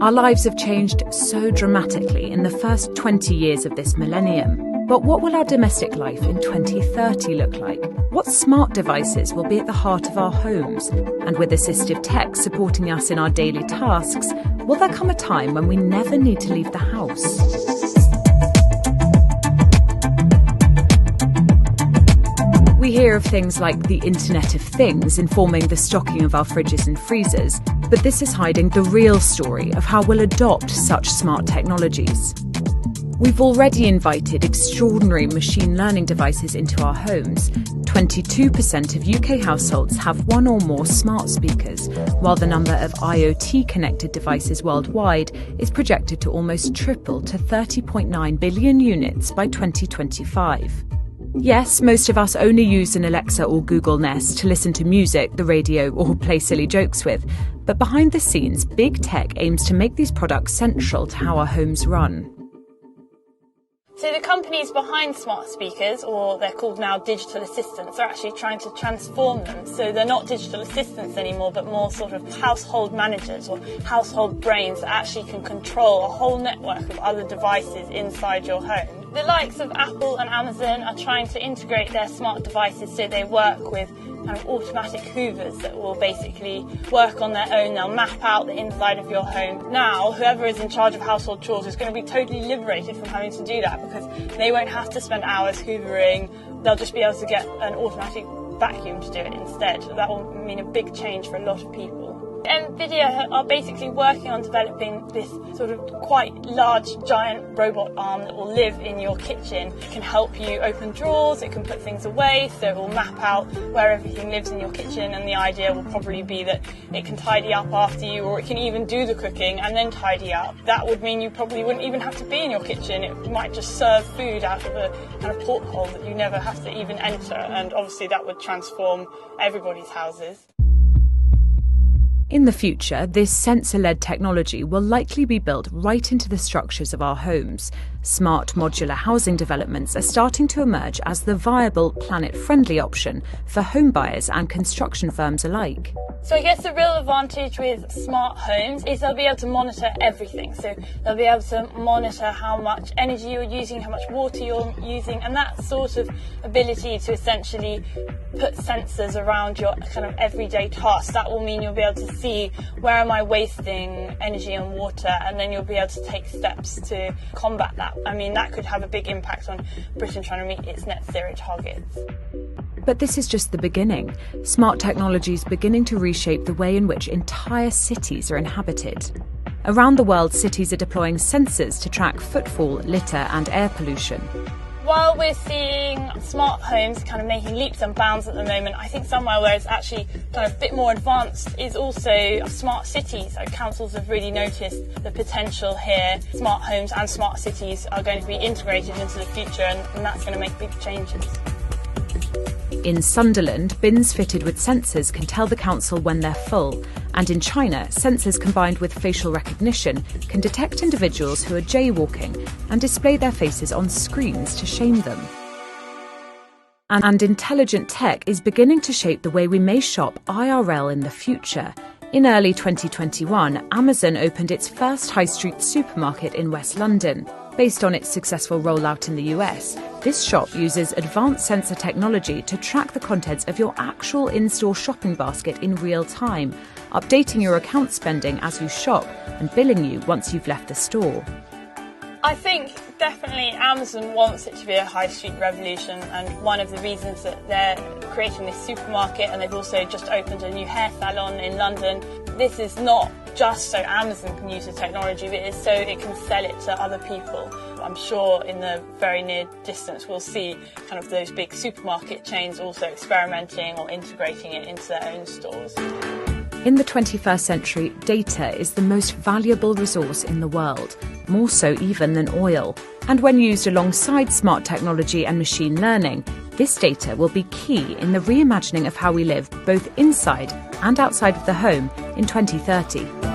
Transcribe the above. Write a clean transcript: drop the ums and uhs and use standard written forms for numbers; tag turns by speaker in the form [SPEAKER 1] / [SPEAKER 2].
[SPEAKER 1] Our lives have changed so dramatically in the first 20 years of this millennium. But what will our domestic life in 2030 look like? What smart devices will be at the heart of our homes? And with assistive tech supporting us in our daily tasks, will there come a time when we never need to leave the house? We hear of things like the Internet of Things informing the stocking of our fridges and freezers, but this is hiding the real story of how we'll adopt such smart technologies. We've already invited extraordinary machine learning devices into our homes. 22% of UK households have one or more smart speakers, while the number of IoT-connected devices worldwide is projected to almost triple to 30.9 billion units by 2025. Yes, most of us only use an Alexa or Google Nest to listen to music, the radio, or play silly jokes with. But behind the scenes, big tech aims to make these products central to how our homes run.
[SPEAKER 2] So the companies behind smart speakers, or they're called now digital assistants, are actually trying to transform them. So they're not digital assistants anymore, but more sort of household managers or household brains that actually can control a whole network of other devices inside your home. The likes of Apple and Amazon are trying to integrate their smart devices so they work with kind of automatic hoovers that will basically work on their own. They'll map out the inside of your home. Now, whoever is in charge of household chores is going to be totally liberated from having to do that because they won't have to spend hours hoovering. They'll just be able to get an automatic vacuum to do it instead. That will mean a big change for a lot of people. NVIDIA are basically working on developing this sort of quite large, giant robot arm that will live in your kitchen. It can help you open drawers, it can put things away, so it will map out where everything lives in your kitchen, and the idea will probably be that it can tidy up after you, or it can even do the cooking and then tidy up. That would mean you probably wouldn't even have to be in your kitchen. It might just serve food out of a kind of porthole that you never have to even enter, and obviously that would transform everybody's houses.
[SPEAKER 1] In the future, this sensor-led technology will likely be built right into the structures of our homes. Smart modular housing developments are starting to emerge as the viable, planet-friendly option for home buyers and construction firms alike.
[SPEAKER 2] So I guess the real advantage with smart homes is they'll be able to monitor everything. So they'll be able to monitor how much energy you're using, how much water you're using, and that sort of ability to essentially put sensors around your kind of everyday tasks. That will mean you'll be able to see where am I wasting energy and water, and then you'll be able to take steps to combat that. I mean, that could have a big impact on Britain trying to meet its net zero targets.
[SPEAKER 1] But this is just the beginning. Smart technology is beginning to reshape the way in which entire cities are inhabited. Around the world, cities are deploying sensors to track footfall, litter, and air pollution.
[SPEAKER 2] While we're seeing smart homes kind of making leaps and bounds at the moment, I think somewhere where it's actually kind of a bit more advanced is also smart cities. Councils have really noticed the potential here. Smart homes and smart cities are going to be integrated into the future, and that's going to make big changes.
[SPEAKER 1] In Sunderland, bins fitted with sensors can tell the council when they're full. And in China, sensors combined with facial recognition can detect individuals who are jaywalking and display their faces on screens to shame them. And intelligent tech is beginning to shape the way we may shop IRL in the future. In early 2021, Amazon opened its first high street supermarket in West London. Based on its successful rollout in the US, this shop uses advanced sensor technology to track the contents of your actual in-store shopping basket in real time, updating your account spending as you shop and billing you once you've left the store.
[SPEAKER 2] I think definitely Amazon wants it to be a high street revolution, and one of the reasons that they're creating this supermarket, and they've also just opened a new hair salon in London. This is not just so Amazon can use the technology, but it's so it can sell it to other people. I'm sure in the very near distance we'll see kind of those big supermarket chains also experimenting or integrating it into their own stores.
[SPEAKER 1] In the 21st century, data is the most valuable resource in the world, more so even than oil. And when used alongside smart technology and machine learning, this data will be key in the reimagining of how we live both inside and outside of the home in 2030.